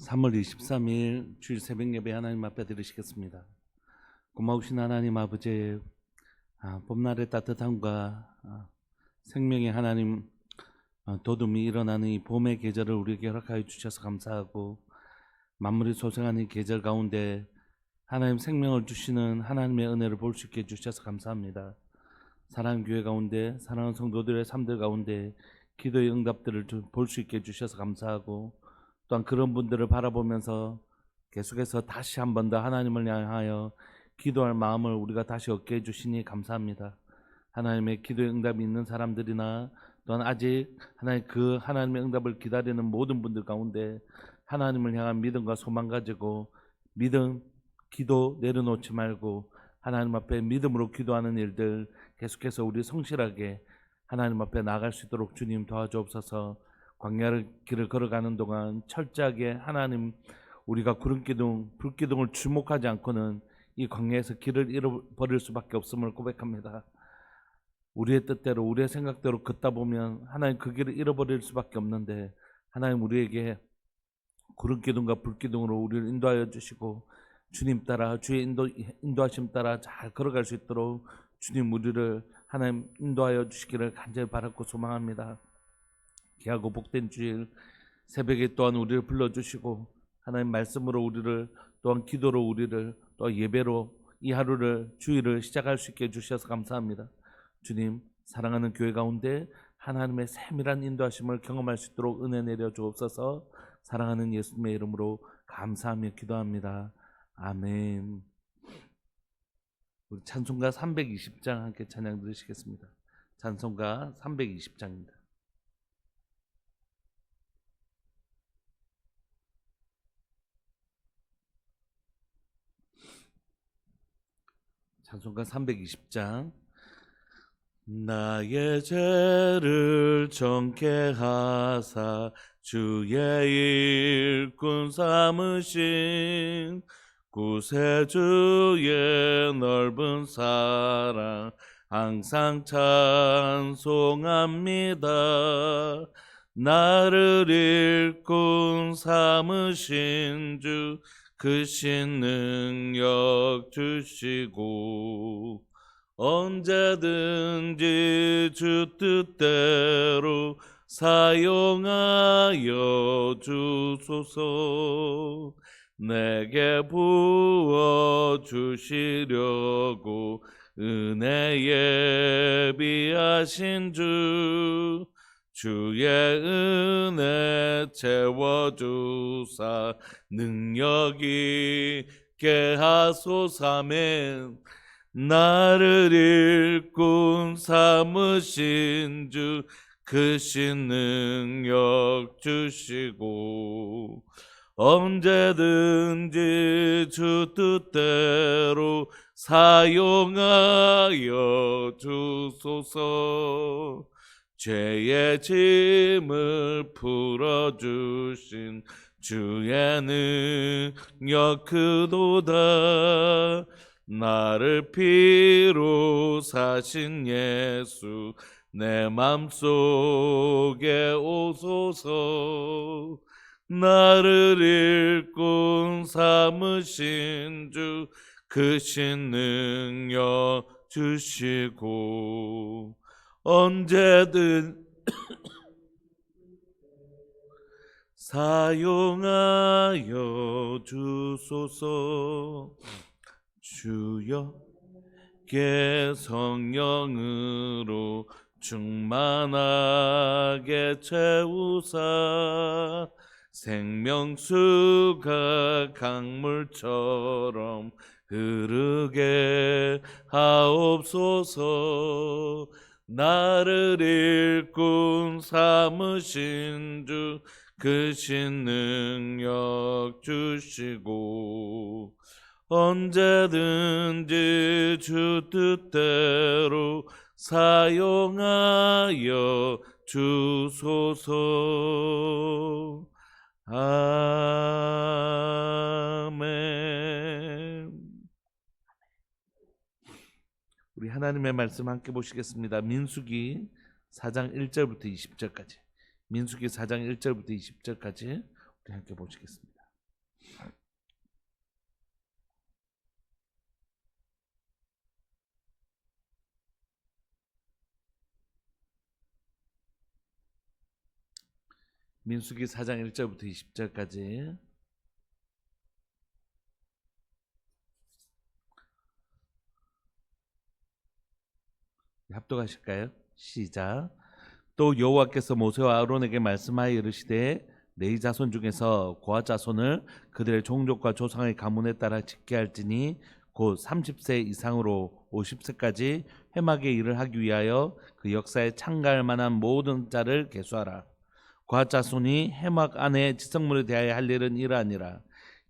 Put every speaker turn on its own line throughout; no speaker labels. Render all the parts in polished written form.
3월 23일 주일 새벽 예배 하나님 앞에 드리시겠습니다. 고마우신 하나님 아버지, 봄날의 따뜻함과 생명의 하나님, 도둠이 일어나는 이 봄의 계절을 우리에게 허락하여 주셔서 감사하고, 만물이 소생하는 이 계절 가운데 하나님 생명을 주시는 하나님의 은혜를 볼 수 있게 해주셔서 감사합니다. 사랑하는 교회 가운데, 사랑하는 성도들의 삶들 가운데 기도의 응답들을 볼 수 있게 해주셔서 감사하고, 또한 그런 분들을 바라보면서 계속해서 다시 한 번 더 하나님을 향하여 기도할 마음을 우리가 다시 얻게 해주시니 감사합니다. 하나님의 기도의 응답이 있는 사람들이나 또한 아직 하나님의 응답을 기다리는 모든 분들 가운데 하나님을 향한 믿음과 소망 가지고 믿음, 기도 내려놓지 말고 하나님 앞에 믿음으로 기도하는 일들 계속해서 우리 성실하게 하나님 앞에 나아갈 수 있도록 주님 도와주옵소서. 광야를 길을 걸어가는 동안 철저하게 하나님, 우리가 구름기둥, 불기둥을 주목하지 않고는 이 광야에서 길을 잃어버릴 수밖에 없음을 고백합니다. 우리의 뜻대로, 우리의 생각대로 걷다 보면 하나님 그 길을 잃어버릴 수밖에 없는데, 하나님 우리에게 구름기둥과 불기둥으로 우리를 인도하여 주시고 주님 따라, 주의 인도하심 따라 잘 걸어갈 수 있도록 주님 우리를 하나님 인도하여 주시기를 간절히 바라고 소망합니다. 귀하고 복된 주일 새벽에 또한 우리를 불러주시고 하나님 말씀으로 우리를, 또한 기도로 우리를, 또 예배로 이 하루를, 주일을 시작할 수 있게 해주셔서 감사합니다. 주님, 사랑하는 교회 가운데 하나님의 세밀한 인도하심을 경험할 수 있도록 은혜 내려 주옵소서. 사랑하는 예수님의 이름으로 감사하며 기도합니다. 아멘. 우리 찬송가 320장 함께 찬양 들으시겠습니다. 찬송가 320장입니다. 찬송가 320장. 나의 죄를 정케 하사 주의 일꾼 삼으신 구세주의 넓은 사랑 항상 찬송합니다. 나를 일꾼 삼으신 주 크신 능력 주시고 언제든지 주 뜻대로 사용하여 주소서. 내게 부어 주시려고 은혜 예비하신 주, 주의 은혜 채워주사 능력 있게 하소서. 아멘. 나를 일꾼 삼으신 주 크신 능력 주시고 언제든지 주 뜻대로 사용하여 주소서. 죄의 짐을 풀어주신 주의 능력 크도다. 나를 피로 사신 예수 내 맘속에 오소서. 나를 일꾼 삼으신 주 크신 능력 주시고 언제든 사용하여 주소서. 주여 께 성령으로 충만하게 채우사 생명수가 강물처럼 흐르게 하옵소서. 나를 일꾼 삼으신 주 크신 능력 주시고 언제든지 주 뜻대로 사용하여 주소서. 아멘. 우리 하나님의 말씀 함께 보시겠습니다. 민수기 4장 1절부터 20절까지. 민수기 4장 1절부터 20절까지 우리 함께 보시겠습니다. 민수기 4장 1절부터 20절까지. 합독하실까요? 시작. 또 여호와께서 모세와 아론에게 말씀하여 이르시되 네 자손 중에서 고핫 자손을 그들의 종족과 조상의 가문에 따라 짓게 할지니 곧 30세 이상으로 50세까지 회막의 일을 하기 위하여 그 역사에 참가할 만한 모든 자를 계수하라. 고핫 자손이 회막 안에 지성물에 대하여 할 일은 이러하니라.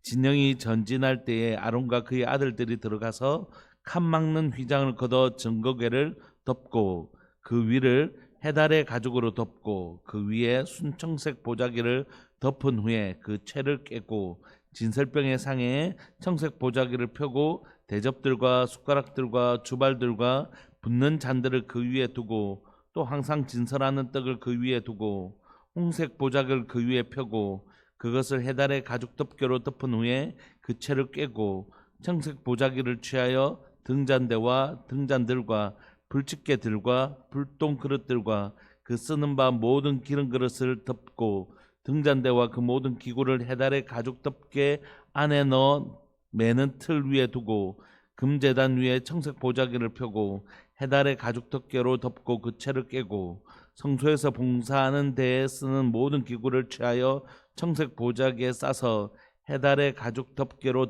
진영이 전진할 때에 아론과 그의 아들들이 들어가서 칸 막는 휘장을 걷어 증거궤를 덮고 그 위를 해달의 가죽으로 덮고 그 위에 순청색 보자기를 덮은 후에 그 채를 깨고 진설병의 상에 청색 보자기를 펴고 대접들과 숟가락들과 주발들과 붓는 잔들을 그 위에 두고 또 항상 진설하는 떡을 그 위에 두고 홍색 보자기를 그 위에 펴고 그것을 해달의 가죽 덮개로 덮은 후에 그 채를 깨고 청색 보자기를 취하여 등잔대와 등잔들과 불집게들과 불똥 그릇들과 그 쓰는 바 모든 기름 그릇을 덮고 등잔대와 그 모든 기구를 해달의 가죽 덮개 안에 넣어 매는 틀 위에 두고 금제단 위에 청색 보자기를 펴고 해달의 가죽 덮개로 덮고 그 채를 깨고 성소에서 봉사하는 데에 쓰는 모든 기구를 취하여 청색 보자기에 싸서 해달의 가죽 덮개로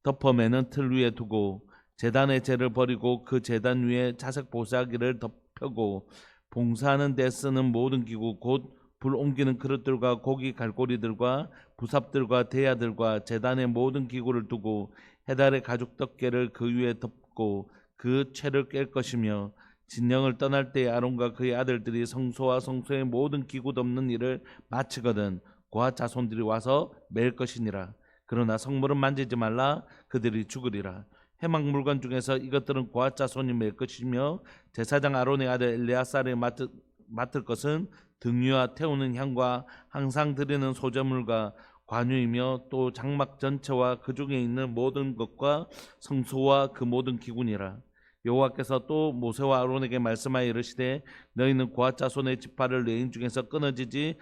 덮어 매는 틀 위에 두고 제단의 재를 버리고 그 제단 위에 자색 보자기를 덮고 봉사하는 데 쓰는 모든 기구 곧 불 옮기는 그릇들과 고기 갈고리들과 부삽들과 대야들과 제단의 모든 기구를 두고 해달의 가죽 덮개를 그 위에 덮고 그 채를 깰 것이며 진영을 떠날 때에 아론과 그의 아들들이 성소와 성소의 모든 기구 덮는 일을 마치거든 고핫 자손들이 와서 맬 것이니라. 그러나 성물은 만지지 말라. 그들이 죽으리라. 회막 물건 중에서 이것들은 고핫 자손이 맬 것이며 제사장 아론의 아들 엘레아살이 맡을 것은 등유와 태우는 향과 항상 드리는 소제물과 관유이며 또 장막 전체와 그 중에 있는 모든 것과 성소와 그 모든 기구니라. 여호와께서 또 모세와 아론에게 말씀하여 이르시되 너희는 고핫 자손의 지파를 레인 중에서 끊어지지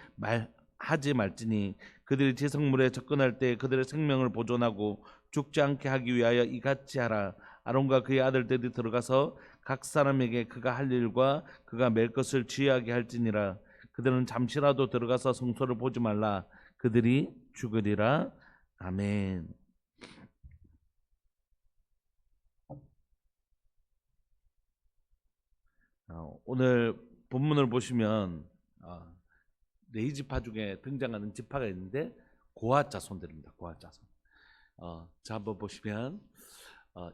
하지 말지니 그들이 지성물에 접근할 때 그들의 생명을 보존하고 죽지 않게 하기 위하여 이같이 하라. 아론과 그의 아들들이 들어가서 각 사람에게 그가 할 일과 그가 맬 것을 지휘하게 할지니라. 그들은 잠시라도 들어가서 성소를 보지 말라. 그들이 죽으리라. 아멘. 오늘 본문을 보시면 네 지파 중에 등장하는 지파가 있는데 고핫 자손들입니다. 고핫 자손. 자 한번 보시면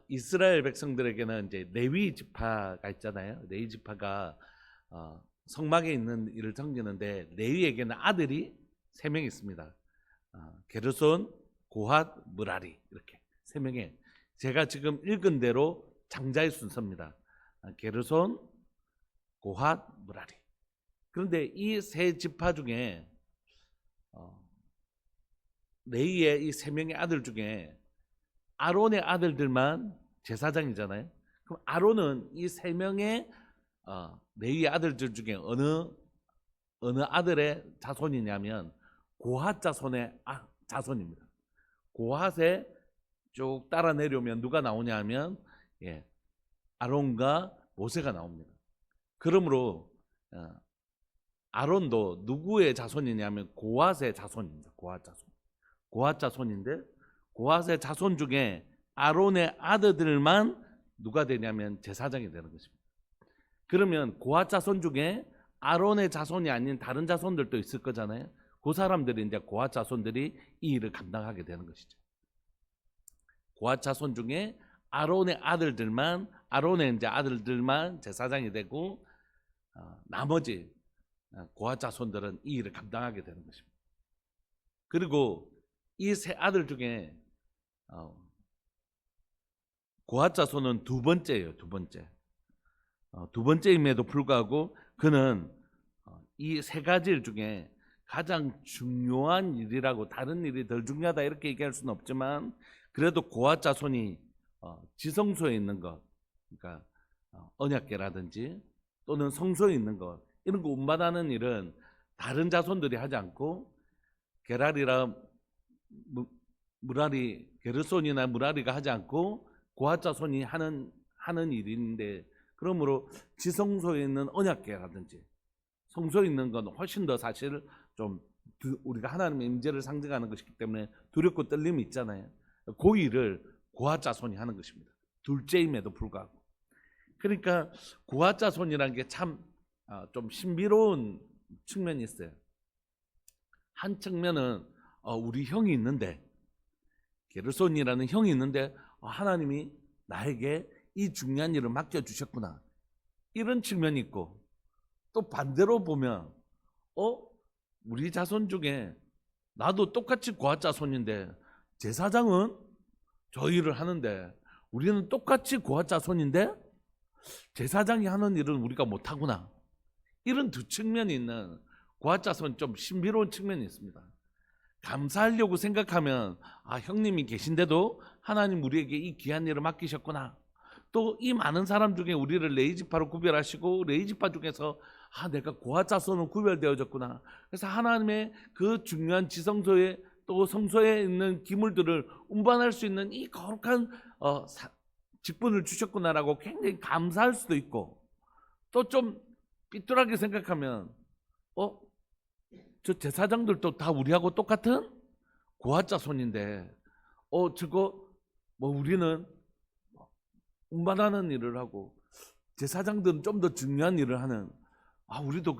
이스라엘 백성들에게는 이제 레위 지파가 있잖아요. 레위 지파가 성막에 있는 일을 섬기는데 레위에게는 아들이 3명 있습니다. 게르손, 고핫, 무라리 이렇게 3명의 제가 지금 읽은 대로 장자의 순서입니다. 게르손, 고핫, 무라리. 그런데 이 세 지파 중에 레위의 이 3명의 아들 중에 아론의 아들들만 제사장이잖아요. 그럼 아론은 이 3명의 레위 아들들 중에 어느 아들의 자손이냐면 고핫 자손의 자손입니다. 고핫에 쭉 따라 내려오면 누가 나오냐 하면 아론과 모세가 나옵니다. 그러므로 아론도 누구의 자손이냐면 고핫의 자손입니다. 고핫 자손인데 고핫의 자손 중에 아론의 아들들만 누가 되냐면 제사장이 되는 것입니다. 그러면 고핫 자손 중에 아론의 자손이 아닌 다른 자손들도 있을 거잖아요. 그 사람들이 이제 고핫 자손들이 이 일을 감당하게 되는 것이죠. 고핫 자손 중에 아론의 이제 아들들만 제사장이 되고 나머지 고핫 자손들은 이 일을 감당하게 되는 것입니다. 그리고 이 세 아들 중에 고핫 자손은 두 번째예요. 두 번째임에도 불구하고 그는 이 세 가지 일 중에 가장 중요한 일이라고, 다른 일이 덜 중요하다 이렇게 얘기할 수는 없지만 그래도 고아 자손이 지성소에 있는 것, 그러니까 언약궤라든지 또는 성소에 있는 것, 이런 거 운반하는 일은 다른 자손들이 하지 않고 게랄이라 무라리, 게르손이나 무라리가 하지 않고 고아 자손이 하는 일인데, 그러므로 지성소에 있는 언약궤라든지 성소에 있는 건 훨씬 더 사실 좀 우리가 하나님의 임재를 상징하는 것이기 때문에 두렵고 떨림이 있잖아요. 그 일을 고아 자손이 하는 것입니다. 둘째임에도 불구하고. 그러니까 고아 자손이라는 게 참 좀 신비로운 측면이 있어요. 한 측면은 우리 형이 있는데, 게르손이라는 형이 있는데 하나님이 나에게 이 중요한 일을 맡겨주셨구나, 이런 측면이 있고, 또 반대로 보면 우리 자손 중에 나도 똑같이 고아 자손인데 제사장은 저 일을 하는데 우리는 똑같이 고아 자손인데 제사장이 하는 일은 우리가 못하구나, 이런 두 측면이 있는 고아 자손, 좀 신비로운 측면이 있습니다. 감사하려고 생각하면 형님이 계신데도 하나님 우리에게 이 귀한 일을 맡기셨구나. 또 이 많은 사람 중에 우리를 레위지파로 구별하시고 레위지파 중에서 내가 고아 자손으로 구별되어졌구나. 그래서 하나님의 그 중요한 지성소에 또 성소에 있는 기물들을 운반할 수 있는 이 거룩한 직분을 주셨구나라고 굉장히 감사할 수도 있고, 또 좀 삐뚤하게 생각하면 저 제사장들도 다 우리하고 똑같은 고아 자손인데 저거 우리는 운반하는 일을 하고 제사장들은 좀 더 중요한 일을 하는, 우리도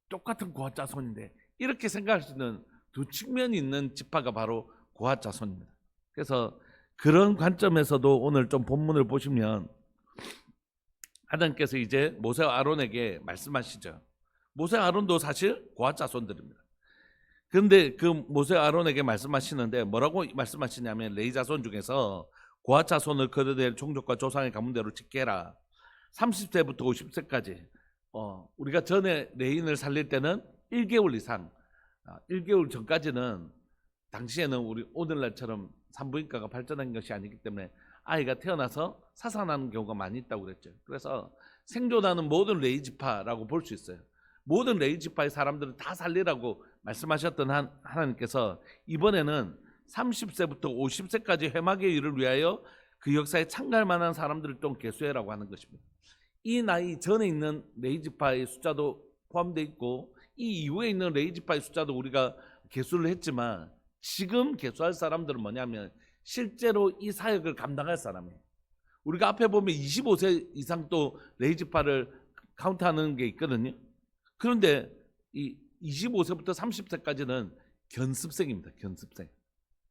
똑같은 고아 자손인데, 이렇게 생각할 수 있는 두 측면이 있는 지파가 바로 고아 자손입니다. 그래서 그런 관점에서도 오늘 좀 본문을 보시면 하나님께서 이제 모세와 아론에게 말씀하시죠. 모세와 아론도 사실 고아 자손들입니다. 그런데 그 모세와 아론에게 말씀하시는데 뭐라고 말씀하시냐면, 레위 자손 중에서 고아 자손을 그들의 종족과 조상의 가문대로 지켜라. 30세부터 50세까지 우리가 전에 레인을 살릴 때는 1개월 이상, 1개월 전까지는 당시에는 우리 오늘날처럼 산부인과가 발전한 것이 아니기 때문에 아이가 태어나서 사산하는 경우가 많이 있다고 그랬죠. 그래서 생존하는 모든 레위지파라고 볼 수 있어요. 모든 레위지파의 사람들을 다 살리라고 말씀하셨던 하나님께서 이번에는 30세부터 50세까지 회막의 일을 위하여 그 역사에 참가할 만한 사람들을 좀 계수해라고 하는 것입니다. 이 나이 전에 있는 레위지파의 숫자도 포함되어 있고 이 이후에 있는 레위지파의 숫자도 우리가 계수를 했지만, 지금 계수할 사람들은 뭐냐면 실제로 이 사역을 감당할 사람이에요. 우리가 앞에 보면 25세 이상 또 레위지파를 카운트하는 게 있거든요. 그런데 이 25세부터 30세까지는 견습생입니다. 견습생.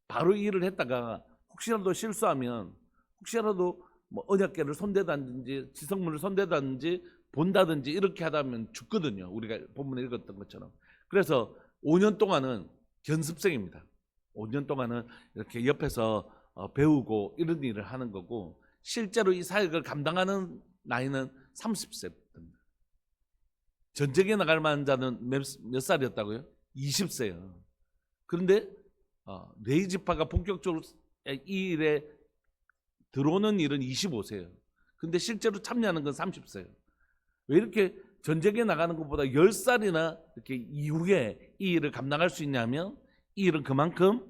바로 이 일을 했다가 혹시라도 실수하면, 혹시라도 언약궤를 손대다든지 지성문을 손대다든지 본다든지 이렇게 하다면 죽거든요. 우리가 본문에 읽었던 것처럼. 그래서 5년 동안은 견습생입니다. 5년 동안은 이렇게 옆에서 배우고 이런 일을 하는 거고, 실제로 이 사역을 감당하는 나이는 30세입니다. 전쟁에 나갈 만한 자는 몇 살이었다고요? 20세요. 그런데 레위지파가 본격적으로 이 일에 들어오는 일은 25세예요. 근데 실제로 참여하는 건 30세예요. 왜 이렇게 전쟁에 나가는 것보다 10살이나 이렇게 이후에 이 일을 감당할 수 있냐면, 이 일은 그만큼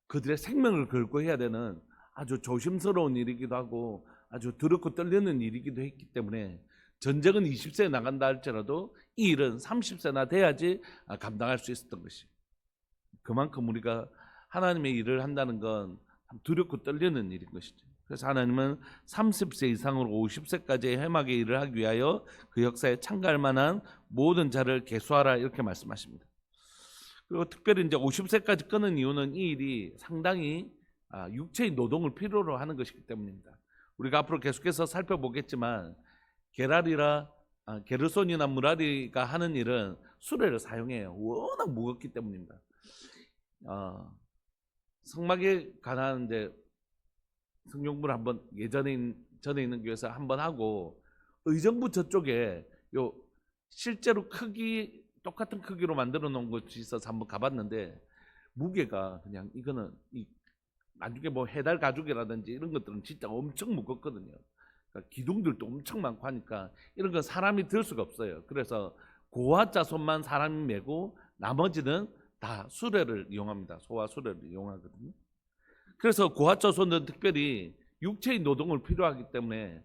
그들의 생명을 걸고 해야 되는 아주 조심스러운 일이기도 하고 아주 두렵고 떨리는 일이기도 했기 때문에, 전쟁은 20세에 나간다 할지라도 이 일은 30세나 돼야지 감당할 수 있었던 것이. 그만큼 우리가 하나님의 일을 한다는 건 두렵고 떨리는 일인 것이죠. 그래서 하나님은 30세 이상으로 50세까지의 회막의 일을 하기 위하여 그 역사에 참가할 만한 모든 자를 계수하라, 이렇게 말씀하십니다. 그리고 특별히 이제 50세까지 끄는 이유는 이 일이 상당히 육체의 노동을 필요로 하는 것이기 때문입니다. 우리가 앞으로 계속해서 살펴보겠지만 게르손이나 무라리가 하는 일은 수레를 사용해요. 워낙 무겁기 때문입니다. 성막에 관한 이제 성경부를 한번 전에 있는 교회에서 한번 하고, 의정부 저쪽에 요 실제로 크기 똑같은 크기로 만들어 놓은 곳이 있어서 한번 가봤는데 무게가 그냥 이거는 나중에 뭐 해달 가죽이라든지 이런 것들은 진짜 엄청 무겁거든요. 그러니까 기둥들도 엄청 많고 하니까 이런 거 사람이 들 수가 없어요. 그래서 고아자손만 사람이 메고 나머지는 다 수레를 이용합니다. 소와 수레를 이용하거든요. 그래서 고아자손은 특별히 육체의 노동을 필요하기 때문에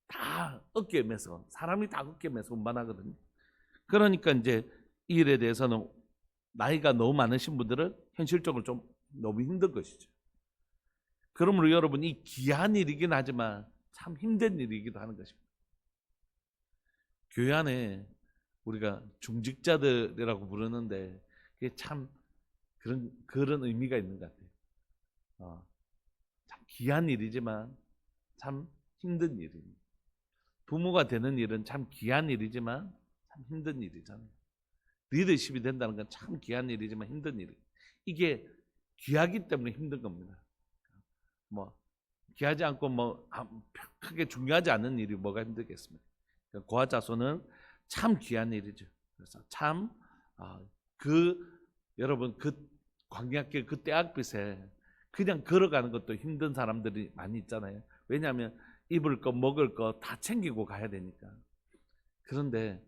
다 어깨에 매서 사람이 다 어깨에 매서 운반하거든요. 그러니까 이제 이 일에 대해서는 나이가 너무 많으신 분들은 현실적으로 좀 너무 힘든 것이죠. 그러므로 여러분 이 귀한 일이긴 하지만 참 힘든 일이기도 하는 것입니다. 교회 안에 우리가 중직자들이라고 부르는데 그게 참 그런 의미가 있는 것 같아요. 참 귀한 일이지만 참 힘든 일입니다. 부모가 되는 일은 참 귀한 일이지만 참 힘든 일이잖아요. 리더십이 된다는 건 참 귀한 일이지만 힘든 일이에요. 이게 귀하기 때문에 힘든 겁니다. 뭐 귀하지 않고 뭐 크게 중요하지 않은 일이 뭐가 힘들겠습니까? 그러니까 고아자손은 참 귀한 일이죠. 그래서 참 여러분 그 광야길 그 떼약빛에 그냥 걸어가는 것도 힘든 사람들이 많이 있잖아요. 왜냐하면 입을 거 먹을 거 다 챙기고 가야 되니까. 그런데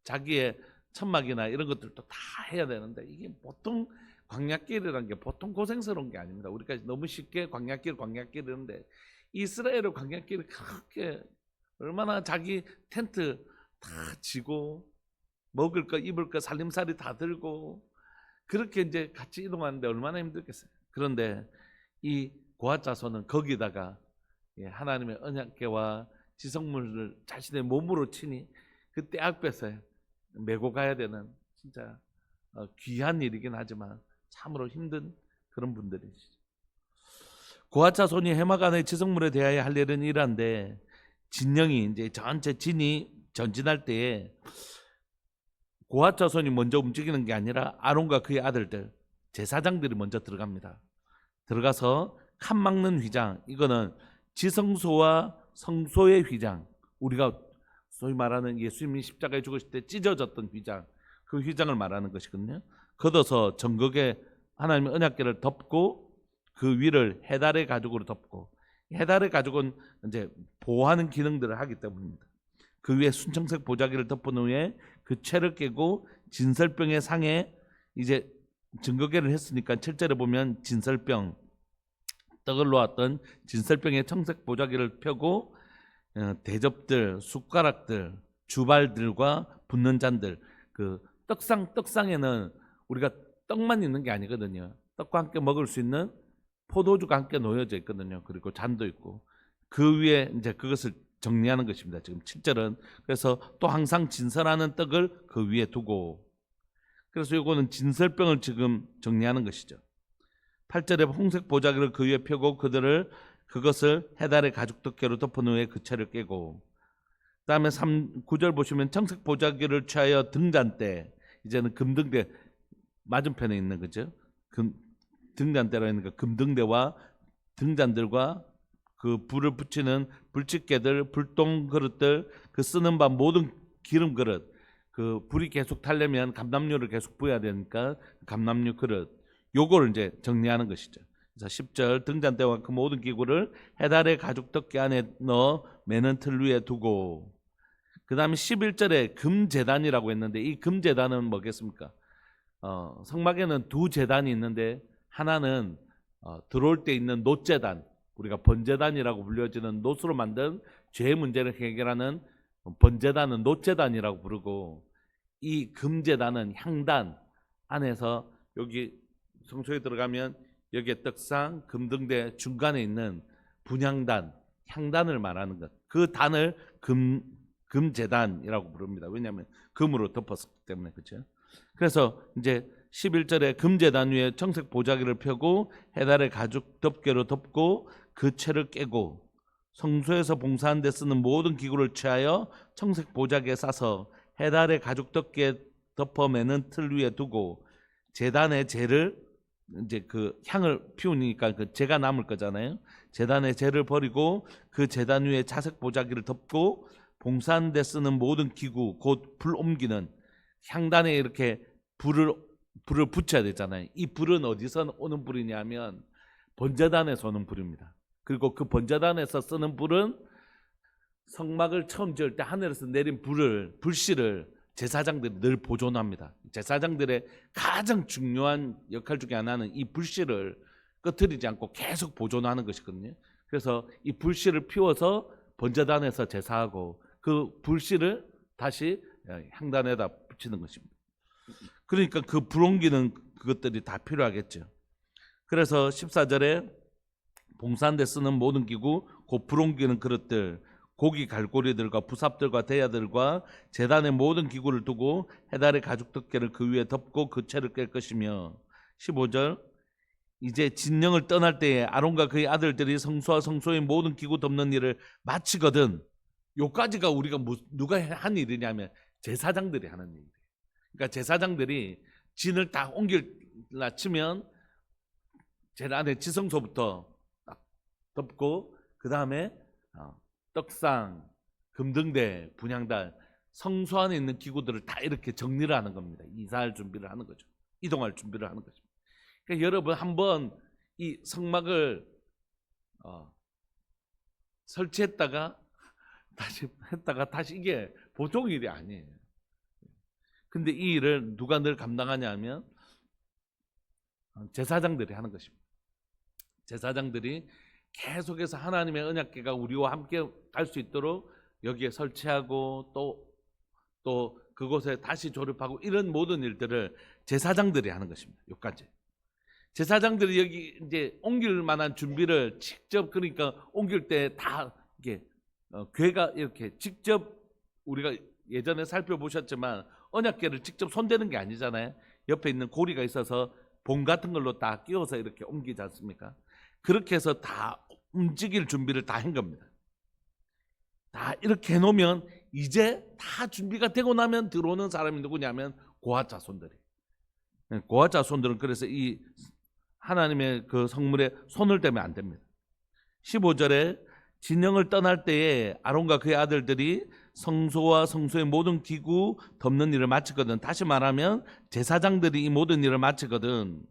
자기의 천막이나 이런 것들도 다 해야 되는데 이게 보통 광야길이라는 게 보통 고생스러운 게 아닙니다. 우리가 너무 쉽게 광야길 이러는데 이스라엘의 광야길이 그렇게 얼마나 자기 텐트 다 지고 먹을 거 입을 거 살림살이 다 들고 그렇게 이제 같이 이동하는데 얼마나 힘들겠어요. 그런데 이 고아자손은 거기다가 하나님의 언약궤와 지성물을 자신의 몸으로 치니 그 떼약볕에 메고 가야 되는 진짜 귀한 일이긴 하지만 참으로 힘든 그런 분들이시죠. 고아자손이 해막 안의 지성물에 대하여 할 일은 이러한데 진영이 이제 전체 진이 전진할 때에 고아자손이 먼저 움직이는 게 아니라 아론과 그의 아들들 제사장들이 먼저 들어갑니다. 들어가서 칸 막는 휘장, 이거는 지성소와 성소의 휘장, 우리가 소위 말하는 예수님이 십자가에 죽으실 때 찢어졌던 휘장, 그 휘장을 말하는 것이거든요. 걷어서 정극에 하나님의 언약궤를 덮고 그 위를 해달의 가죽으로 덮고, 해달의 가죽은 이제 보호하는 기능들을 하기 때문입니다. 그 위에 순청색 보자기를 덮은 후에 그 채를 깨고 진설병의 상에 이제 증거계를 했으니까 7절에 보면 진설병, 떡을 놓았던 진설병에 청색 보자기를 펴고 대접들, 숟가락들, 주발들과 붓는 잔들, 그 떡상에는 우리가 떡만 있는 게 아니거든요. 떡과 함께 먹을 수 있는 포도주가 함께 놓여져 있거든요. 그리고 잔도 있고 그 위에 이제 그것을 정리하는 것입니다. 지금 7절은 그래서 또 항상 진설하는 떡을 그 위에 두고, 그래서 이거는 진설병을 지금 정리하는 것이죠. 8절에 홍색 보자기를 그 위에 펴고 그것을 해달의 가죽 덮개로 덮은 후에 그 채를 깨고, 그 다음에 9절 보시면 청색 보자기를 취하여 등잔대, 이제는 금등대 맞은편에 있는 거죠. 등잔대라 있는 거, 금등대와 등잔들과 그 불을 붙이는 불집게들, 불똥 그릇들, 그 쓰는 밥 모든 기름 그릇, 그 불이 계속 타려면 감람류를 계속 부어야 되니까 감람류 그릇, 요거를 이제 정리하는 것이죠. 그래서 10절 등잔대와 그 모든 기구를 해달의 가죽 덮개 안에 넣어 매는 틀 위에 두고, 그 다음에 11절에 금제단이라고 했는데 이 금제단은 뭐겠습니까? 성막에는 두 제단이 있는데 하나는 들어올 때 있는 놋제단, 우리가 번제단이라고 불려지는 놋으로 만든 죄 문제를 해결하는 번제단은 놋제단이라고 부르고, 이 금제단은 향단 안에서 여기 성소에 들어가면 여기에 떡상, 금등대 중간에 있는 분향단, 향단을 말하는 것. 그 단을 금제단이라고 부릅니다. 왜냐하면 금으로 덮었기 때문에. 그렇죠? 그래서 이제 11절에 금제단 위에 청색 보자기를 펴고 해달의 가죽 덮개로 덮고 그 채를 깨고, 성소에서 봉사하는 데 쓰는 모든 기구를 취하여 청색 보자기에 싸서 해달의 가죽 덮개에 덮어 매는 틀 위에 두고, 제단의 재를 이제 그 향을 피우니까 그 재가 남을 거잖아요. 제단의 재를 버리고 그 제단 위에 자색 보자기를 덮고 봉사하는 데 쓰는 모든 기구, 곧 불 옮기는 향단에 이렇게 불을 붙여야 되잖아요. 이 불은 어디서 오는 불이냐면 번제단에서 오는 불입니다. 그리고 그 번제단에서 쓰는 불은 성막을 처음 지을 때 하늘에서 내린 불씨를 제사장들이 늘 보존합니다. 제사장들의 가장 중요한 역할 중에 하나는 이 불씨를 꺼트리지 않고 계속 보존하는 것이거든요. 그래서 이 불씨를 피워서 번제단에서 제사하고 그 불씨를 다시 향단에다 붙이는 것입니다. 그러니까 그 불 옮기는 그것들이 다 필요하겠죠. 그래서 14절에 봉사하는 데 쓰는 모든 기구, 곧 불 옮기는 그릇들, 고기 갈고리들과 부삽들과 대야들과 제단의 모든 기구를 두고 해달의 가죽 덮개를 그 위에 덮고 그 채를 깰 것이며 15절 이제 진영을 떠날 때에 아론과 그의 아들들이 성소와 성소의 모든 기구 덮는 일을 마치거든. 요까지가 우리가 누가 한 일이냐면 제사장들이 하는 일이에요. 그러니까 제사장들이 진을 다 옮길라 치면 제일 안에 지성소부터 딱 덮고 그 다음에 떡상, 금등대, 분향단, 성소 안에 있는 기구들을 다 이렇게 정리를 하는 겁니다. 이사할 준비를 하는 거죠. 이동할 준비를 하는 거죠. 그러니까 여러분 한번 이 성막을 설치했다가 다시 이게 보통 일이 아니에요. 근데 이 일을 누가 늘 감당하냐 하면 제사장들이 하는 것입니다. 제사장들이 계속해서 하나님의 언약궤가 우리와 함께 갈 수 있도록 여기에 설치하고 또 그곳에 다시 조립하고 이런 모든 일들을 제사장들이 하는 것입니다. 여기까지. 제사장들이 여기 이제 옮길 만한 준비를 직접 그러니까 옮길 때 다 이게 궤가 이렇게 직접 우리가 예전에 살펴보셨지만 언약궤를 직접 손대는 게 아니잖아요. 옆에 있는 고리가 있어서 봉 같은 걸로 다 끼워서 이렇게 옮기지 않습니까? 그렇게 해서 다 움직일 준비를 다 한 겁니다. 다 이렇게 해놓으면 이제 다 준비가 되고 나면 들어오는 사람이 누구냐면 고핫 자손들이. 고핫 자손들은 그래서 이 하나님의 그 성물에 손을 대면 안 됩니다. 15절에 진영을 떠날 때에 아론과 그의 아들들이 성소와 성소의 모든 기구 덮는 일을 마치거든. 다시 말하면 제사장들이 이 모든 일을 마치거든.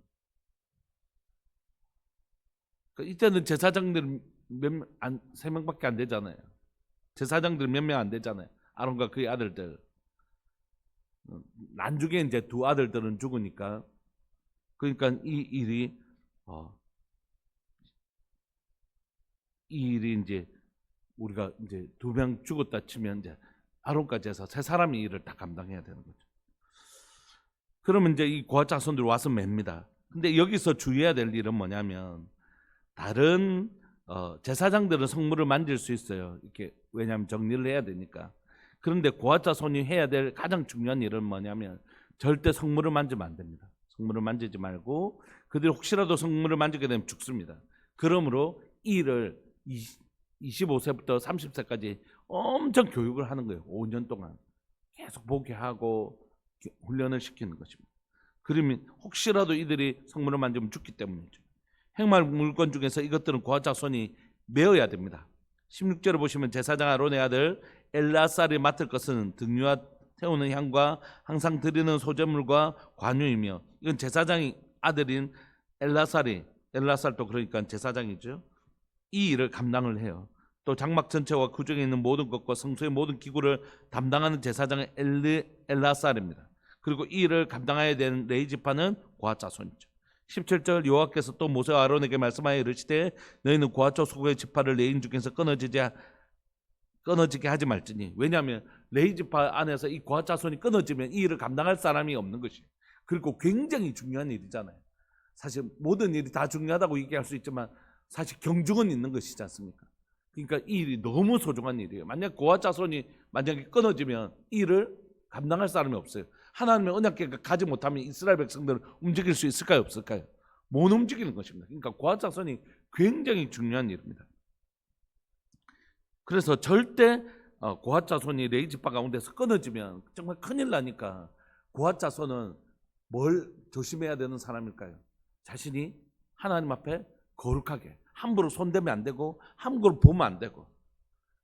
이때는 제사장들 3명밖에 안 되잖아요. 제사장들 몇 명 안 되잖아요. 아론과 그의 아들들. 나중에 이제 두 아들들은 죽으니까. 그러니까 이 일이 이제 우리가 이제 2명 죽었다 치면 이제 아론까지 해서 3사람이 일을 다 감당해야 되는 거죠. 그러면 이제 이 고핫 자손들이 와서 맵니다. 근데 여기서 주의해야 될 일은 뭐냐면 다른 제사장들은 성물을 만질 수 있어요. 이렇게 왜냐하면 정리를 해야 되니까. 그런데 고핫 자손이 해야 될 가장 중요한 일은 뭐냐면 절대 성물을 만지면 안 됩니다. 성물을 만지지 말고 그들이 혹시라도 성물을 만지게 되면 죽습니다. 그러므로 이 일을 25세부터 30세까지 엄청 교육을 하는 거예요. 5년 동안 계속 보게 하고 훈련을 시키는 것입니다. 그러면 혹시라도 이들이 성물을 만지면 죽기 때문이죠. 행말 물건 중에서 이것들은 고핫 자손이 메어야 됩니다. 16절을 보시면 제사장 아론의 아들 엘라살이 맡을 것은 등유와 태우는 향과 항상 드리는 소제물과 관유이며 이건 제사장의 아들인 엘라살도 그러니까 제사장이죠. 이 일을 감당을 해요. 또 장막 전체와 그 중에 있는 모든 것과 성소의 모든 기구를 담당하는 제사장은 엘라살입니다. 그리고 이 일을 감당해야 되는 레위 지파는 고핫 자손이죠. 17절 여호와께서 또 모세와 아론에게 말씀하여 이르시되 너희는 고핫 족속의 지파를 레위 중에서 끊어지게 하지 말지니. 왜냐하면 레위 지파 안에서 이 고핫 자손이 끊어지면 이 일을 감당할 사람이 없는 것이에요. 그리고 굉장히 중요한 일이잖아요. 사실 모든 일이 다 중요하다고 얘기할 수 있지만 사실 경중은 있는 것이지 않습니까? 그러니까 이 일이 너무 소중한 일이에요. 만약 고핫 자손이 만약에 끊어지면 이 일을 감당할 사람이 없어요. 하나님의 언약궤가 가지 못하면 이스라엘 백성들을 움직일 수 있을까요? 없을까요? 못 움직이는 것입니다. 그러니까 고핫 자손이 굉장히 중요한 일입니다. 그래서 절대 고핫 자손이 레위 지파 가운데서 끊어지면 정말 큰일 나니까 고핫 자손은 뭘 조심해야 되는 사람일까요? 자신이 하나님 앞에 거룩하게 함부로 손대면 안 되고 함부로 보면 안 되고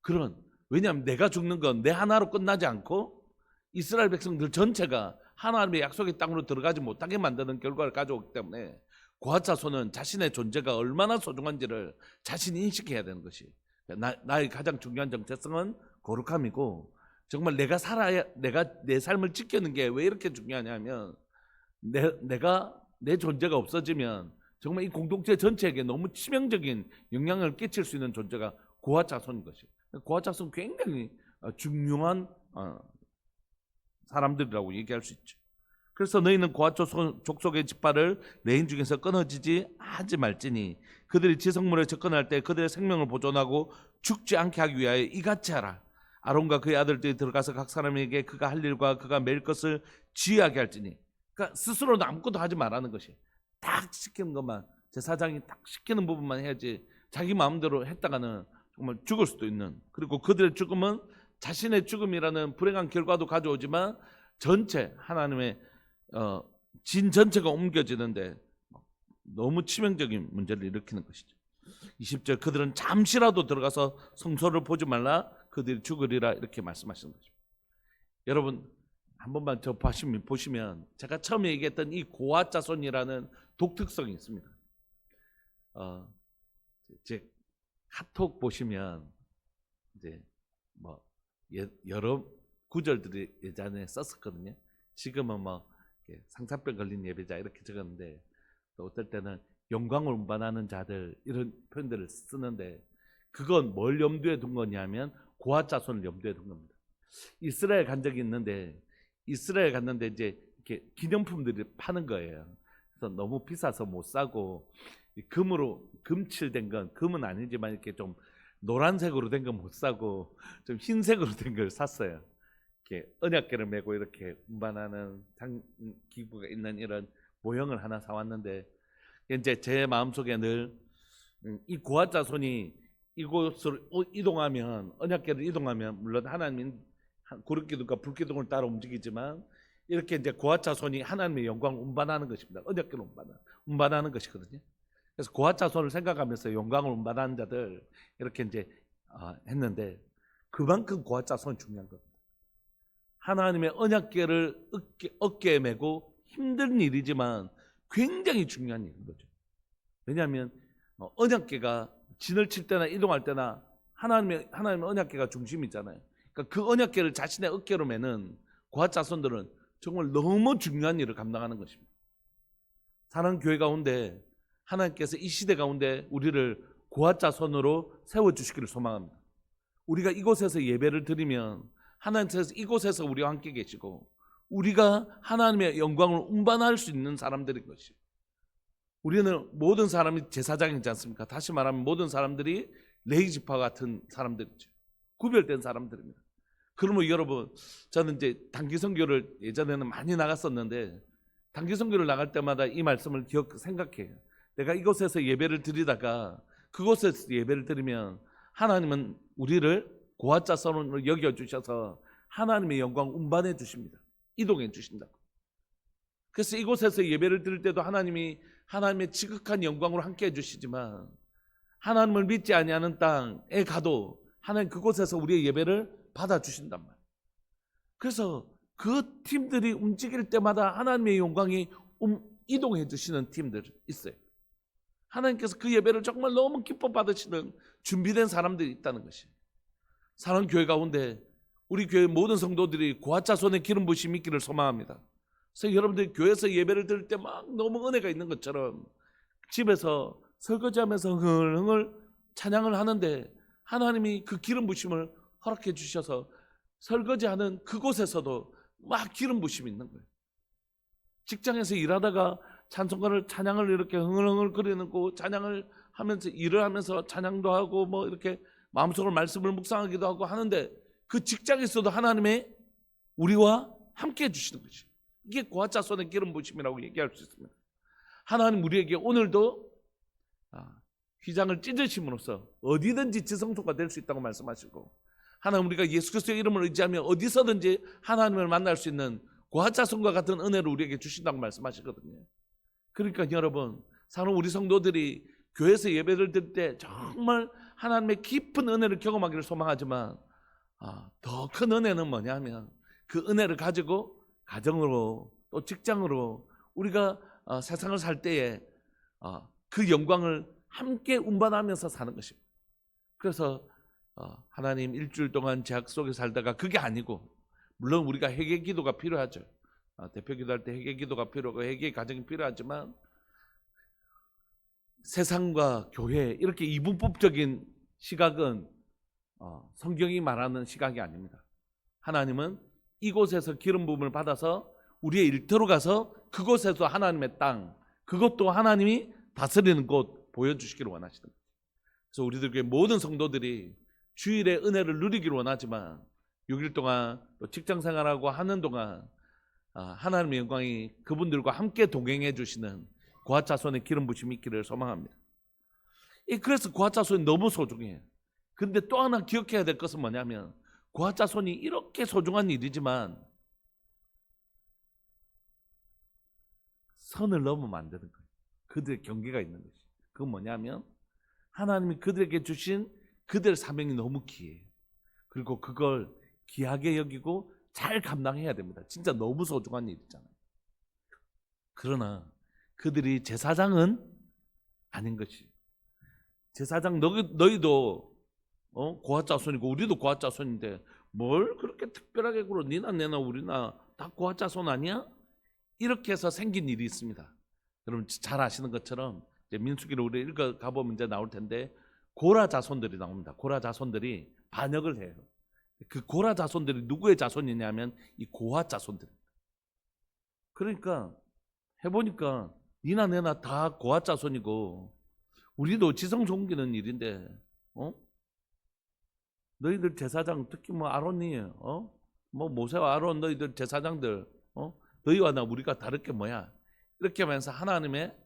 그런 왜냐하면 내가 죽는 건 내 하나로 끝나지 않고 이스라엘 백성들 전체가 하나님의 약속의 땅으로 들어가지 못하게 만드는 결과를 가져오기 때문에 고핫 자손은 자신의 존재가 얼마나 소중한지를 자신이 인식해야 되는 것이 나의 가장 중요한 정체성은 거룩함이고, 정말 내가 살아야, 내가 내 삶을 지키는 게 왜 이렇게 중요하냐면 내 존재가 없어지면 정말 이 공동체 전체에게 너무 치명적인 영향을 끼칠 수 있는 존재가 고핫 자손인 것이에요. 고핫 자손은 굉장히 중요한 사람들이라고 얘기할 수 있죠. 그래서 너희는 고핫 족속의 지파를 내 인 중에서 끊어지지 하지 말지니 그들이 지성물에 접근할 때 그들의 생명을 보존하고 죽지 않게 하기 위하여 이같이 하라. 아론과 그의 아들들이 들어가서 각 사람에게 그가 할 일과 그가 매일 것을 지휘하게 할지니. 그러니까 스스로는 아무것도 하지 말라는 것이, 딱 시키는 것만, 제사장이 딱 시키는 부분만 해야지 자기 마음대로 했다가는 정말 죽을 수도 있는, 그리고 그들의 죽음은 자신의 죽음이라는 불행한 결과도 가져오지만 전체 하나님의 진 전체가 옮겨지는데 너무 치명적인 문제를 일으키는 것이죠. 20절, 그들은 잠시라도 들어가서 성소를 보지 말라, 그들이 죽으리라, 이렇게 말씀하시는 거죠. 여러분 한 번만 저 보시면 제가 처음에 얘기했던 이 고핫 자손이라는 독특성이 있습니다. 제 카톡 보시면 이제 뭐 여러 구절들이 예전에 썼었거든요. 지금은 뭐 상사병 걸린 예배자 이렇게 적었는데, 또 어떨 때는 영광을 운반하는 자들, 이런 표현들을 쓰는데, 그건 뭘 염두에 둔 거냐면 고핫 자손을 염두에 둔 겁니다. 이스라엘 간 적이 있는데, 이스라엘 갔는데 이제 이렇게 기념품들이 파는 거예요. 그래서 너무 비싸서 못 사고, 금으로 금칠된 건, 금은 아니지만 이렇게 좀 노란색으로 된 건 못 사고 좀 흰색으로 된 걸 샀어요. 이렇게 언약궤를 메고 이렇게 운반하는 기구가 있는 이런 모형을 하나 사왔는데, 이제 제 마음속에 늘 이 고핫 자손이 이곳을 이동하면, 언약궤를 이동하면 물론 하나님은 구름기둥과 불기둥을 따라 움직이지만 이렇게 이제 고핫 자손이 하나님의 영광을 운반하는 것입니다. 언약궤를 운반하는 것이거든요. 그래서 고핫 자손을 생각하면서 영광을 운반하는 자들 이렇게 이제 했는데, 그만큼 고핫 자손이 중요한 겁니다. 하나님의 언약궤를 어깨에 메고 힘든 일이지만 굉장히 중요한 일인 거죠. 왜냐하면 언약궤가 진을 칠 때나 이동할 때나 하나님의 언약궤가 중심이잖아요. 그러니까 그 언약궤를 자신의 어깨로 메는 고핫 자손들은 정말 너무 중요한 일을 감당하는 것입니다. 사랑하는 교회 가운데 하나님께서 이 시대 가운데 우리를 고핫 자손으로 세워주시기를 소망합니다. 우리가 이곳에서 예배를 드리면 하나님께서 이곳에서 우리와 함께 계시고 우리가 하나님의 영광을 운반할 수 있는 사람들인 것이에요. 우리는 모든 사람이 제사장이지 않습니까? 다시 말하면 모든 사람들이 레위 지파 같은 사람들이죠. 구별된 사람들입니다. 그러면 여러분, 저는 이제 단기 선교를 예전에는 많이 나갔었는데, 단기 선교를 나갈 때마다 이 말씀을 생각해요. 내가 이곳에서 예배를 드리다가 그곳에서 예배를 드리면 하나님은 우리를 고핫 자손으로 여겨주셔서 하나님의 영광 운반해 주십니다. 이동해 주신다고. 그래서 이곳에서 예배를 드릴 때도 하나님이 하나님의 지극한 영광으로 함께 해주시지만, 하나님을 믿지 아니하는 땅에 가도 하나님 그곳에서 우리의 예배를 받아주신단 말이에요. 그래서 그 팀들이 움직일 때마다 하나님의 영광이 이동해 주시는 팀들이 있어요. 하나님께서 그 예배를 정말 너무 기뻐 받으시는 준비된 사람들이 있다는 것이에요. 사랑하는 교회 가운데 우리 교회 모든 성도들이 고핫 자손의 기름 부으심이 있기를 소망합니다. 그래서 여러분들이 교회에서 예배를 드릴 때 막 너무 은혜가 있는 것처럼 집에서 설거지하면서 흥얼흥얼 찬양을 하는데, 하나님이 그 기름 부으심을 허락해 주셔서 설거지하는 그곳에서도 막 기름 부으심이 있는 거예요. 직장에서 일하다가 찬양을 이렇게 흥얼흥얼 거리고 찬양을 하면서 일을 하면서 찬양도 하고 뭐 이렇게 마음속으로 말씀을 묵상하기도 하고 하는데, 그 직장에서도 하나님의 우리와 함께 해주시는 거죠. 이게 고핫 자손의 기름 부으심이라고 얘기할 수 있습니다. 하나님 우리에게 오늘도 휘장을 찢으심으로써 어디든지 지성소가 될 수 있다고 말씀하시고, 하나님 우리가 예수 그리스도의 이름을 의지하며 어디서든지 하나님을 만날 수 있는 고핫 자손과 같은 은혜를 우리에게 주신다고 말씀하시거든요. 그러니까 여러분, 사는 우리 성도들이 교회에서 예배를 드릴 때 정말 하나님의 깊은 은혜를 경험하기를 소망하지만, 더 큰 은혜는 뭐냐면 그 은혜를 가지고 가정으로 또 직장으로 우리가 세상을 살 때에 그 영광을 함께 운반하면서 사는 것입니다. 그래서 하나님 일주일 동안 제약 속에 살다가 그게 아니고, 물론 우리가 회개 기도가 필요하죠. 대표 기도할 때 회개 기도가 필요하고 회개 과정이 필요하지만 세상과 교회 이렇게 이분법적인 시각은 성경이 말하는 시각이 아닙니다. 하나님은 이곳에서 기름 부음을 받아서 우리의 일터로 가서 그곳에서 하나님의 땅, 그것도 하나님이 다스리는 곳 보여주시기를 원하시는 거예요. 그래서 우리들 교회 모든 성도들이 주일의 은혜를 누리기를 원하지만 6일 동안 또 직장 생활하고 하는 동안 하나님의 영광이 그분들과 함께 동행해 주시는 고아자손의 기름 부심이 있기를 소망합니다. 그래서 고아자손이 너무 소중해요. 근데 또 하나 기억해야 될 것은 뭐냐면 고아자손이 이렇게 소중한 일이지만 선을 넘으면 안 되는 거예요. 그들의 경계가 있는 것이. 그건 뭐냐면 하나님이 그들에게 주신 그들의 사명이 너무 귀해요. 그리고 그걸 귀하게 여기고 잘 감당해야 됩니다. 진짜 너무 소중한 일이잖아요. 그러나 그들이 제사장은 아닌 것이. 제사장 너희도 고아자손이고 우리도 고아자손인데 뭘 그렇게 특별하게 굴어? 니나 내나 우리나 다 고아자손 아니야? 이렇게 해서 생긴 일이 있습니다. 여러분 잘 아시는 것처럼 이제 민수기를 우리 읽어가 보면 이제 나올 텐데 고라 자손들이 나옵니다. 고라 자손들이 반역을 해요. 그 고라 자손들이 누구의 자손이냐면 이 고아 자손들입니다. 그러니까 해보니까 니나 내나 다 고아 자손이고 우리도 지성 섬기는 일인데 너희들 제사장 특히 뭐 아론이 뭐 모세와 아론 너희들 제사장들 너희와 나 우리가 다를 게 뭐야? 이렇게 하면서 하나님의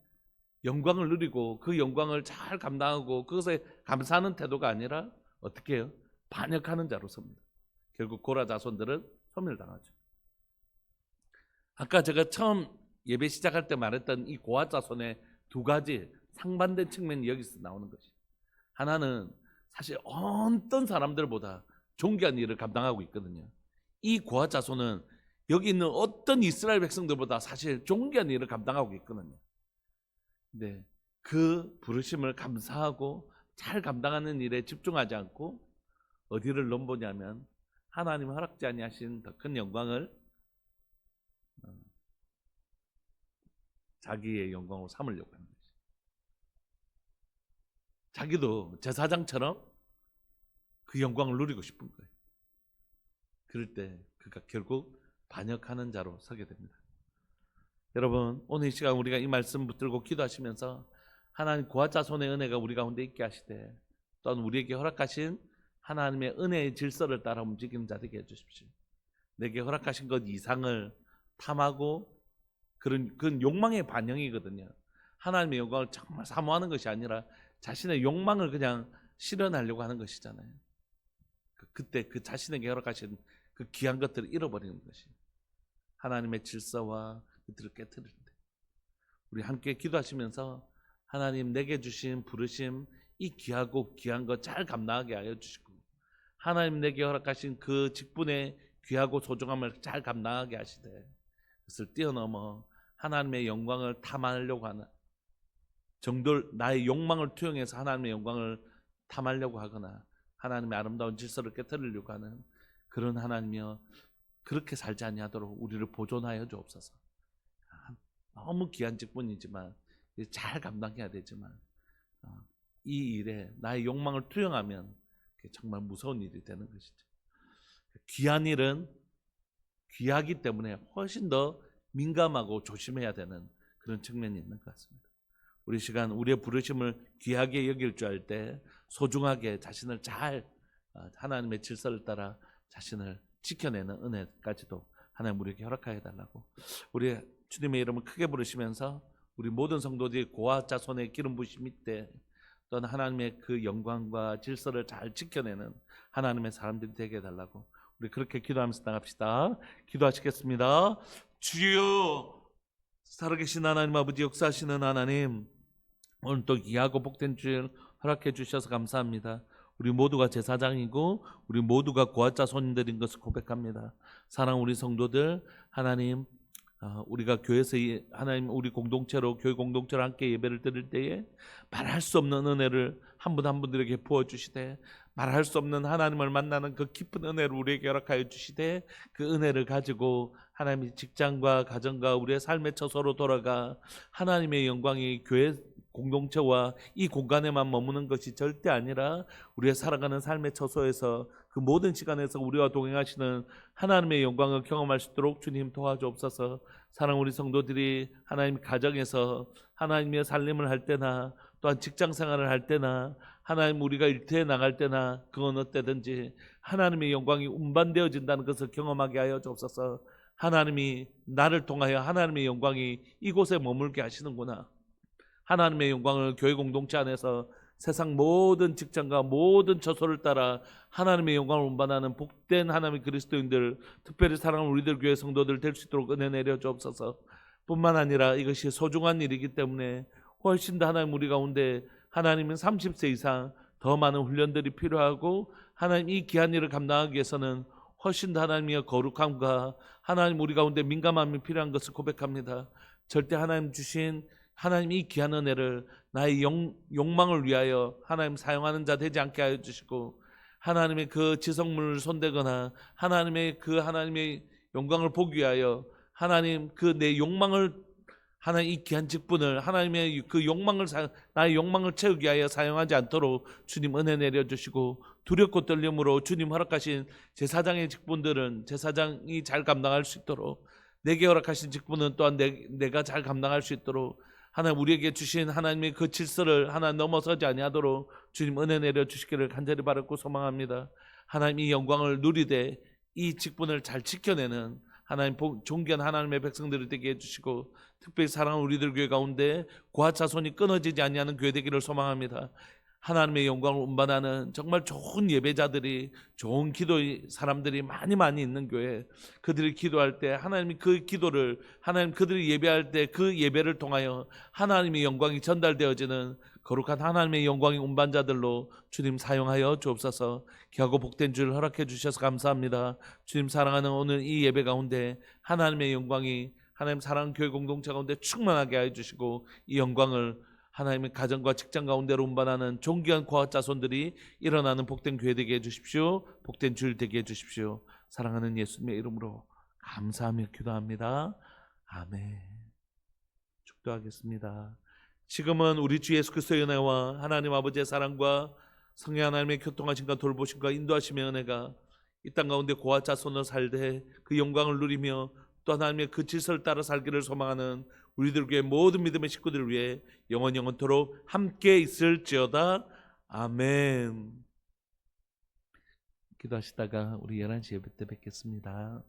영광을 누리고 그 영광을 잘 감당하고 그것에 감사하는 태도가 아니라 어떻게 해요? 반역하는 자로 섭니다. 결국 고라 자손들은 소멸당하죠. 아까 제가 처음 예배 시작할 때 말했던 이 고아 자손의 두 가지 상반된 측면이 여기서 나오는 것이. 하나는 사실 어떤 사람들보다 존귀한 일을 감당하고 있거든요. 이 고아 자손은 여기 있는 어떤 이스라엘 백성들보다 사실 존귀한 일을 감당하고 있거든요. 근데 그 부르심을 감사하고 잘 감당하는 일에 집중하지 않고 어디를 넘보냐면 하나님 허락지 아니하신 더 큰 영광을 자기의 영광으로 삼으려고 하는 거죠. 자기도 제사장처럼 그 영광을 누리고 싶은 거예요. 그럴 때 그가 결국 반역하는 자로 서게 됩니다. 여러분 오늘 이 시간 우리가 이 말씀 붙들고 기도하시면서 하나님 고아 자손의 은혜가 우리 가운데 있게 하시되 또한 우리에게 허락하신 하나님의 은혜의 질서를 따라 움직이는 자 되게 해주십시오. 내게 허락하신 것 이상을 탐하고 그런 욕망의 반영이거든요. 하나님의 영광을 정말 사모하는 것이 아니라 자신의 욕망을 그냥 실현하려고 하는 것이잖아요. 그때 그 자신에게 허락하신 그 귀한 것들을 잃어버리는 것이 하나님의 질서와 그들을 깨뜨릴 때 우리 함께 기도하시면서 하나님 내게 주신 부르심 이 귀하고 귀한 것 잘 감당하게 하여 주시고 하나님 내게 허락하신 그 직분의 귀하고 소중함을 잘 감당하게 하시되 그것을 뛰어넘어 하나님의 영광을 탐하려고 하는 정돌 나의 욕망을 투영해서 하나님의 영광을 탐하려고 하거나 하나님의 아름다운 질서를 깨뜨리려고 하는 그런 하나님이여 그렇게 살지 아니하도록 우리를 보존하여 주옵소서. 너무 귀한 직분이지만 잘 감당해야 되지만 이 일에 나의 욕망을 투영하면 정말 무서운 일이 되는 것이죠. 귀한 일은 귀하기 때문에 훨씬 더 민감하고 조심해야 되는 그런 측면이 있는 것 같습니다. 우리 시간 우리의 부르심을 귀하게 여길 줄 알 때 소중하게 자신을 잘 하나님의 질서를 따라 자신을 지켜내는 은혜까지도 하나님 우리에게 허락하여 달라고 우리 주님의 이름을 크게 부르시면서 우리 모든 성도들이 고아 자손의 기름 부심 밑에 또한 하나님의 그 영광과 질서를 잘 지켜내는 하나님의 사람들이 되게 해달라고 우리 그렇게 기도하면서 나갑시다. 기도하시겠습니다. 주여 살아계신 하나님 아버지 역사하시는 하나님 오늘 또 귀하고 복된 주일 허락해 주셔서 감사합니다. 우리 모두가 제사장이고 우리 모두가 고아자손들인 것을 고백합니다. 사랑하는 우리 성도들, 하나님, 우리가 교회에서 하나님 우리 공동체로 교회 공동체로 함께 예배를 드릴 때에 말할 수 없는 은혜를 한 분 한 분들에게 부어주시되, 말할 수 없는 하나님을 만나는 그 깊은 은혜를 우리에게 허락하여 주시되, 그 은혜를 가지고 하나님의 직장과 가정과 우리의 삶의 처소로 돌아가 하나님의 영광이 교회 공동체와 이 공간에만 머무는 것이 절대 아니라 우리의 살아가는 삶의 처소에서 그 모든 시간에서 우리와 동행하시는 하나님의 영광을 경험할 수 있도록 주님 도와주옵소서. 사랑하는 우리 성도들이 하나님 가정에서 하나님의 살림을 할 때나 또한 직장 생활을 할 때나 하나님 우리가 일터에 나갈 때나 그건 어때든지 하나님의 영광이 운반되어진다는 것을 경험하게 하여 주옵소서. 하나님이 나를 통하여 하나님의 영광이 이곳에 머물게 하시는구나. 하나님의 영광을 교회 공동체 안에서 세상 모든 직장과 모든 처소를 따라 하나님의 영광을 운반하는 복된 하나님의 그리스도인들, 특별히 사랑하는 우리들 교회 성도들 될 수 있도록 은혜 내려 주옵소서. 뿐만 아니라 이것이 소중한 일이기 때문에 훨씬 더 하나님 우리 가운데 하나님은 30세 이상 더 많은 훈련들이 필요하고, 하나님 이 귀한 일을 감당하기 위해서는 훨씬 더 하나님의 거룩함과 하나님 우리 가운데 민감함이 필요한 것을 고백합니다. 절대 하나님 주신 하나님 이 귀한 은혜를 나의 욕망을 위하여 하나님 사용하는 자 되지 않게 하여 주시고, 하나님의 그 지성물을 손대거나 하나님의 그 하나님의 영광을 보기 위하여 하나님 그 내 욕망을, 하나님 이 귀한 직분을 하나님의 그 욕망을 나의 욕망을 채우기 위하여 사용하지 않도록 주님 은혜 내려주시고, 두렵고 떨림으로 주님 허락하신 제사장의 직분들은 제사장이 잘 감당할 수 있도록, 내게 허락하신 직분은 또한 내가 잘 감당할 수 있도록 하나님 우리에게 주신 하나님의 그 질서를 하나 넘어서지 아니하도록 주님 은혜 내려주시기를 간절히 바라고 소망합니다. 하나님 이 영광을 누리되 이 직분을 잘 지켜내는 하나님 존귀한 하나님의 백성들이 되게 해주시고, 특별히 사랑하는 우리들 교회 가운데 고아자손이 끊어지지 아니하는 교회 되기를 소망합니다. 하나님의 영광을 운반하는 정말 좋은 예배자들이, 좋은 기도 사람들이 많이 있는 교회, 그들이 기도할 때 하나님이 그 기도를, 하나님 그들이 예배할 때 그 예배를 통하여 하나님의 영광이 전달되어지는 거룩한 하나님의 영광의 운반자들로 주님 사용하여 주옵소서. 귀하고 복된 주를 허락해 주셔서 감사합니다. 주님 사랑하는 오늘 이 예배 가운데 하나님의 영광이 하나님 사랑하는 교회 공동체 가운데 충만하게 하여 주시고, 이 영광을 하나님의 가정과 직장 가운데로 운반하는 존귀한 고아자손들이 일어나는 복된 교회 되게 해주십시오. 복된 주일 되게 해주십시오. 사랑하는 예수님의 이름으로 감사하며 기도합니다. 아멘. 축도하겠습니다. 지금은 우리 주 예수 그리스도의 은혜와 하나님 아버지의 사랑과 성령 하나님의 교통하심과 돌보심과 인도하심의 은혜가 이 땅 가운데 고아자손으로 살되 그 영광을 누리며 또 하나님의 그 질서를 따라 살기를 소망하는 우리들 교회 모든 믿음의 식구들을 위해 영원토록 함께 있을지어다. 아멘. 기도하시다가 우리 11시 예배 때 뵙겠습니다.